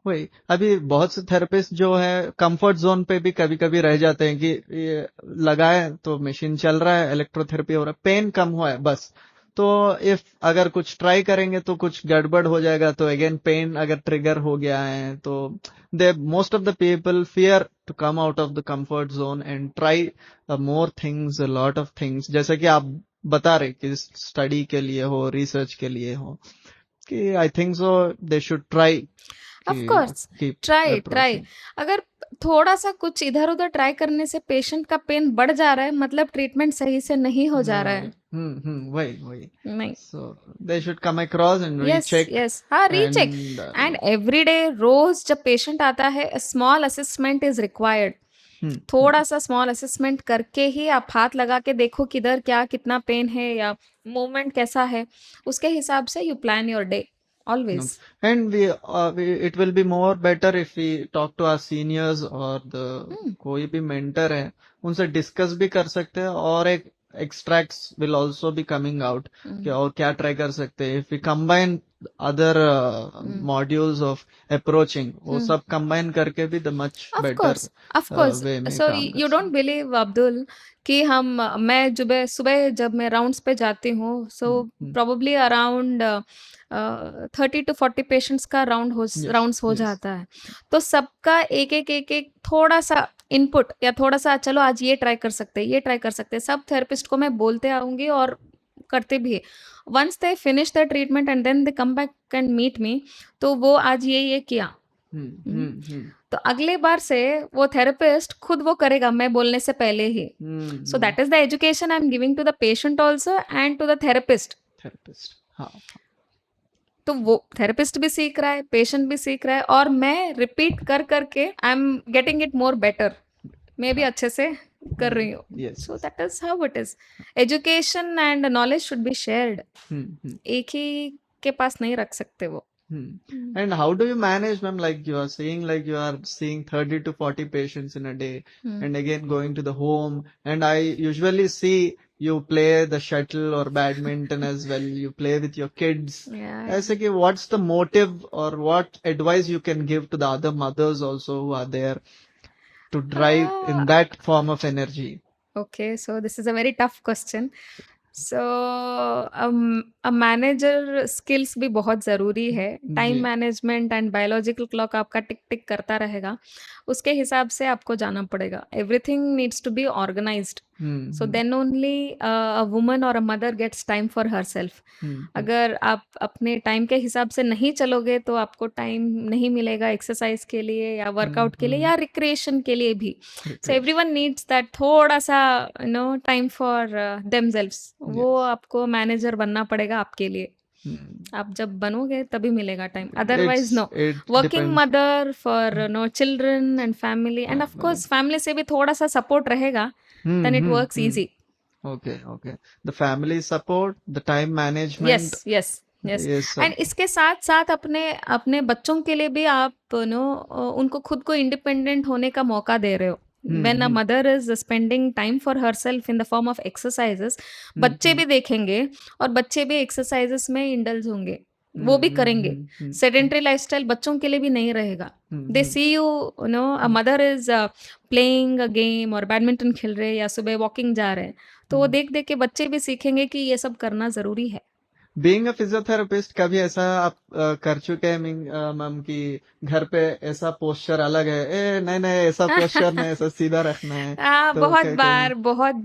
वही अभी बहुत से थेरेपिस्ट जो है कंफर्ट जोन पे भी कभी कभी रह जाते हैं कि ये लगाए तो मशीन चल रहा है, इलेक्ट्रोथेरेपी हो रहा है, पेन कम हुआ है बस. तो इफ अगर कुछ ट्राई करेंगे तो कुछ गड़बड़ हो जाएगा, तो अगेन पेन अगर ट्रिगर हो गया है तो they most of the people fear to come out of the comfort zone and try more things, lot of things, जैसे कि आप बता रहे कि स्टडी के लिए हो, रिसर्च के लिए हो, कि I think so they should try. Of course try. अगर थोड़ा सा कुछ इधर उधर ट्राई करने से पेशेंट का पेन बढ़ जा रहा है, मतलब ट्रीटमेंट सही से नहीं हो जा रहा है. वही नहीं. So they should come across and yes recheck. Yes, हाँ रीचेक. एंड एवरी डे, रोज जब पेशेंट आता है, स्मॉल असेसमेंट इज रिक्वायर्ड. थोड़ा सा स्मॉल असेसमेंट करके ही आप हाथ लगा के देखो किधर क्या कितना पेन है या मूवमेंट कैसा है, उसके हिसाब से you plan your day always. And it will be more better if we talk to our seniors or the कोई भी mentor है उनसे discuss भी कर सकते हैं, और एक extracts will also be coming out कि और क्या try कर सकते हैं. If we combine other modules of approaching, वो सब combine करके भी the much Of better course, of course. way में So काम कर you don't believe, Abdul, कि मैं सुबह सुबह जब मैं राउंड्स पे जाती हूँ, so probably around 30 to 40 patients का राउंड्स हो जाता है. तो सबका एक एक थोड़ा सा इनपुट, या थोड़ा सा चलो आज ये ट्राई कर सकते हैं, ये ट्राई कर सकते हैं, सब थेरेपिस्ट को मैं बोलते आऊंगी और करते भी है. Once they finish the treatment and then they come back and meet me, तो वो आज ये किया, तो अगले बार से वो थेरेपिस्ट खुद वो करेगा मैं बोलने से पहले ही. So that is the education I am giving to the patient also and to the therapist. हाँ. तो वो थेरेपिस्ट भी सीख रहा है, पेशेंट भी सीख रहा है, और मैं रिपीट कर करके I am getting it more better. मैं भी अच्छे से कर रही हूँ. सो that is how it is. Education and knowledge should be shared. एक ही के पास नहीं रख सकते वो. And how do you manage, ma'am? Like you are saying, like you are seeing 30 to 40 patients in a day, and again going to the home. And I usually see you play the shuttle or badminton as well. You play with your kids. Yeah. ऐसे कि what's the motive or what advice you can give to the other mothers also who are there to drive in that form of energy? Okay, so this is a very tough question. So manager skills भी बहुत ज़रूरी है. Time management and biological clock आपका टिक टिक करता रहेगा, उसके हिसाब से आपको जाना पड़ेगा. Everything needs to be organised, so then only a woman or a mother gets time for herself. अगर आप अपने टाइम के हिसाब से नहीं चलोगे तो आपको टाइम नहीं मिलेगा एक्सरसाइज के लिए या वर्कआउट के लिए या रिक्रिएशन के लिए भी. सो एवरीवन नीड्स दैट थोड़ा सा टाइम फॉर देमसेल्व्स. वो आपको मैनेजर बनना पड़ेगा आपके लिए. आप जब बनोगे तभी मिलेगा time, otherwise no. Working mother for children and family, and of course family से भी थोड़ा सा सपोर्ट रहेगा, then it works easy. Okay. The family support, the time management. Yes. And इसके साथ साथ अपने बच्चों के लिए भी आप उनको खुद को इंडिपेंडेंट होने का मौका दे रहे हो. when a mother is spending time for herself in the form of exercises, बच्चे भी देखेंगे और बच्चे भी exercises में indulge होंगे, वो भी करेंगे. Sedentary lifestyle बच्चों के लिए भी नहीं रहेगा. They see you know, a mother is playing a game और बैडमिंटन खेल रहे हैं या सुबह वॉकिंग जा रहे हैं, तो वो देख देख के बच्चे भी सीखेंगे कि ये सब करना जरूरी है. बीइंग अ फिजियोथेरेपिस्ट कभी ऐसा आप कर चुके हैं मैम कि घर पे ऐसा पोस्चर अलग है, ए नहीं नहीं ऐसा पोस्चर नहीं, ऐसा सीधा रखना है, तो बहुत बार बहुत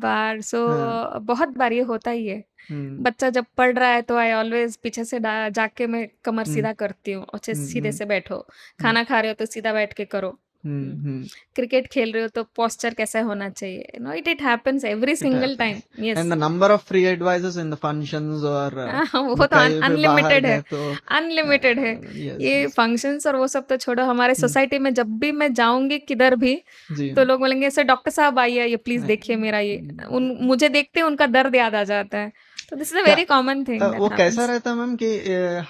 बार ये होता ही है. बच्चा जब पढ़ रहा है तो आई ऑलवेज पीछे से जाके मैं कमर सीधा करती हूँ, अच्छे सीधे से बैठो. खाना खा रहे हो तो सीधा बैठ के करो. क्रिकेट खेल रहे हो तो पोस्चर कैसा होना चाहिए. No, it happens every single time. Yes. And the number of free advices in the functions और वो तो अनलिमिटेड है, अनलिमिटेड है. ये फंक्शंस और वो सब तो छोड़ो, हमारे सोसाइटी में जब भी मैं जाऊंगी किधर भी तो लोग बोलेंगे सर डॉक्टर साहब आइए, ये प्लीज देखिए मेरा ये. मुझे देखते हैं उनका दर्द याद आ जाता है. तो this is a very common thing. वो कैसा रहता है मैम कि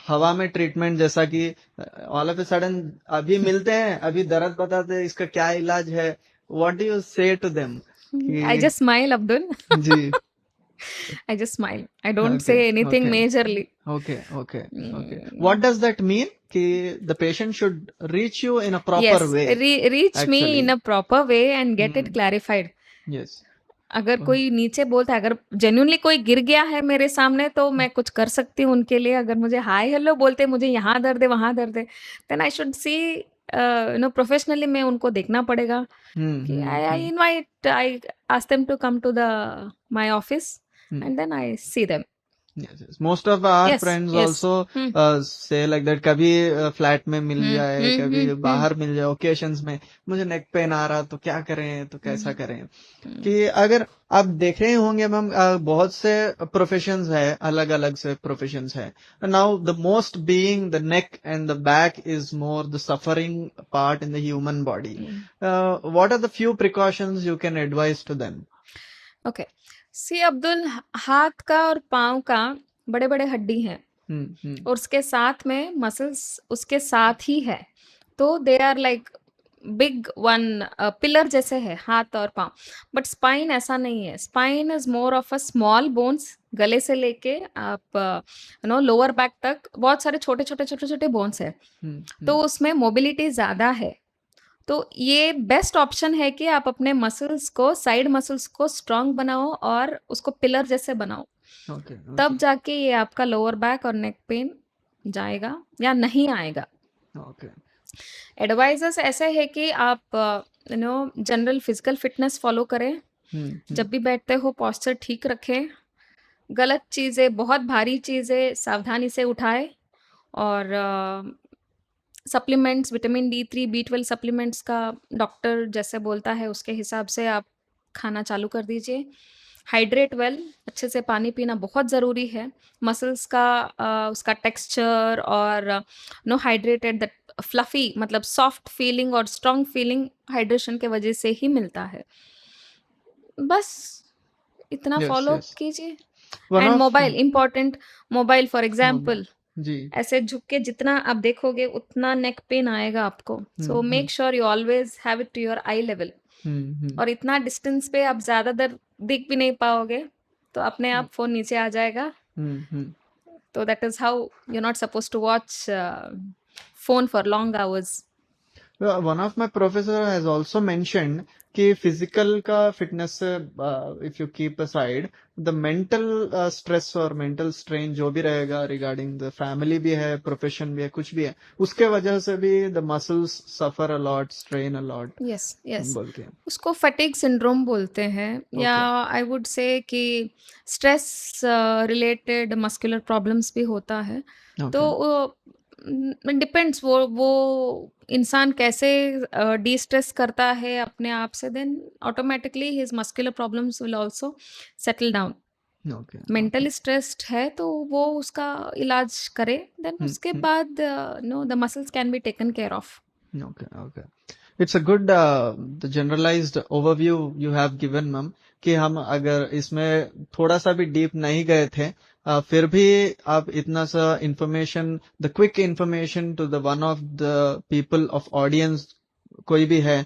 हवा में ट्रीटमेंट जैसा कि ऑल ऑफ ए सडन अभी मिलते हैं, अभी दर्द बताते हैं, इसका क्या इलाज है, what do you say to them? I just smile Abdul. जी. I just smile. I don't say anything majorly. Okay. What does that mean? कि the patient should reach you in a proper way. Reach me in a proper way and get it clarified. Yes. अगर कोई नीचे बोलता है, अगर जेन्युइनली कोई गिर गया है मेरे सामने तो मैं कुछ कर सकती हूँ उनके लिए. अगर मुझे हाय हेलो बोलते मुझे यहाँ दर्द है वहाँ दर्द है, then I should see professionally मैं उनको देखना पड़ेगा. I ask them to come to the my office and then I see them. Yes. Most of our friends also say like that, कभी फ्लैट में मिल जाए, कभी बाहर मिल जाए, ओकेशंस में मुझे नेक पेन आ रहा तो क्या करें, तो कैसा करें. कि अगर आप देख रहे होंगे मैम बहुत से प्रोफेशंस है, अलग अलग से प्रोफेशंस है. Now the most being the neck and the back is more the suffering part in the human body. What are the few precautions you can advice to them? Okay, see Abdul, हाथ का और पाँव का बड़े बड़े हड्डी हैं और उसके साथ में मसल्स उसके साथ ही है, तो they are like big one pillar जैसे है हाथ और पाँव. बट स्पाइन ऐसा नहीं है. Spine is more of a small bones. गले से लेके आप लोअर बैक तक बहुत सारे छोटे छोटे बोन्स है, तो उसमें मोबिलिटी ज्यादा है. तो ये बेस्ट ऑप्शन है कि आप अपने मसल्स को, साइड मसल्स को स्ट्रांग बनाओ और उसको पिलर जैसे बनाओ. तब जाके ये आपका लोअर बैक और नेक पेन जाएगा या नहीं आएगा. एडवाइजर्स ऐसे है कि आप जनरल फिजिकल फिटनेस फॉलो करें. जब भी बैठते हो पोस्चर ठीक रखें. गलत चीजें, बहुत भारी चीजें सावधानी से उठाए. और supplements, vitamin D3, B12 supplements का डॉक्टर जैसे बोलता है उसके हिसाब से आप खाना चालू कर दीजिए. हाइड्रेट वेल, अच्छे से पानी पीना बहुत ज़रूरी है. मसल्स का उसका टेक्सचर और हाइड्रेटेड, दैट फ्लफी मतलब सॉफ्ट फीलिंग और स्ट्रॉन्ग फीलिंग हाइड्रेशन के वजह से ही मिलता है. बस इतना फॉलो कीजिए. And mobile important. Mobile for example ऐसे झुक के जितना आप देखोगे उतना नेक पेन आएगा आपको. So make sure you always have it to your eye level. और इतना डिस्टेंस पे आप ज्यादा देर दिख भी नहीं पाओगे तो अपने आप फोन नीचे आ जाएगा. तो that is how you are not suppose to watch phone for long hours. One of my professor has also mentioned कि फिजिकल का फिटनेस से if you keep aside the mental stress और मेंटल स्ट्रेन जो भी रहेगा रिगार्डिंग द फैमिली भी है, प्रोफेशन भी है, कुछ भी है, उसके वजह से भी the muscles suffer a lot, strain a lot. Yes बोल के उसको फटीग सिंड्रोम बोलते हैं. या आई वुड से कि स्ट्रेस रिलेटेड मस्कुलर प्रॉब्लम्स भी होता है. तो डिपेंड्स वो इंसान कैसे डी स्ट्रेस करता है अपने आप से, then automatically his muscular problems will also settle down. Mentally stressed है तो वो उसका इलाज करे, देन उसके बाद the muscles can be taken care of. It's a good the generalised overview you have given ma'am कि हम अगर इसमें थोड़ा सा भी डीप नहीं गए थे फिर भी आप इतना सा information, the quick information to the one of the people of audience कोई भी है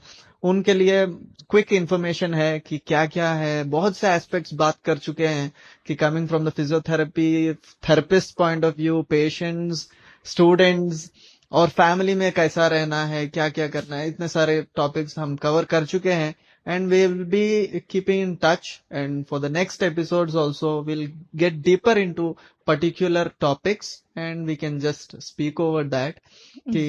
उनके लिए क्विक इंफॉर्मेशन है कि क्या क्या है। बहुत से एस्पेक्ट्स बात कर चुके हैं कि coming from the physiotherapy therapist point of view, patients, students और फैमिली में कैसा रहना है, क्या क्या करना है, इतने सारे टॉपिक्स हम कवर कर चुके हैं। And we will be keeping in touch, and for the next episodes also we'll get deeper into particular topics and we can just speak over that कि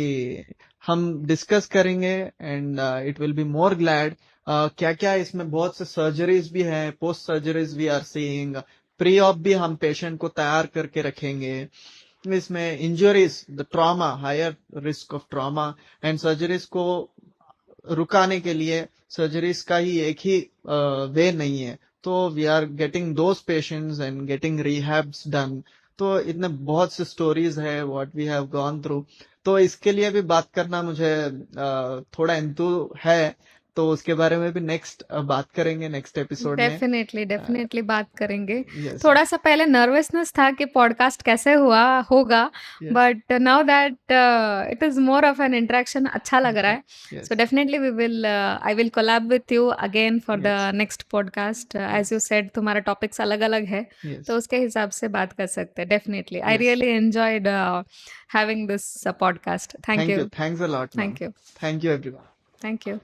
हम डिस्कस करेंगे and it will be more glad. क्या क्या इसमें बहुत से सर्जरीज भी है, post surgeries we are seeing, pre op भी हम पेशेंट को तैयार करके रखेंगे। इसमें injuries, the trauma, higher risk of trauma and surgeries को रुकाने के लिए सर्जरीज का ही एक ही वे नहीं है, तो we are getting those patients and getting rehabs done. तो इतने बहुत से स्टोरीज है what we have gone through, तो इसके लिए भी बात करना मुझे थोड़ा इंतु है। तो उसके बारे में भी नेक्स्ट बात करेंगे नेक्स्ट एपिसोड में। डेफिनेटली बात करेंगे। यस थोड़ा सा पहले नर्वसनेस था कि पॉडकास्ट कैसे होगा, yes but now that it is more of an interaction, अच्छा लग रहा है। Yes so definitely I will collab with you again for the Yes. Next podcast. As you said तुम्हारा टॉपिक्स अलग अलग है, यस तो उसके हिसाब से बात कर सकते हैं। Definitely I Yes. Really enjoyed having this podcast. Thank thank you. You, thanks a lot ma'am. Thank you. Thank you everyone. Thank you.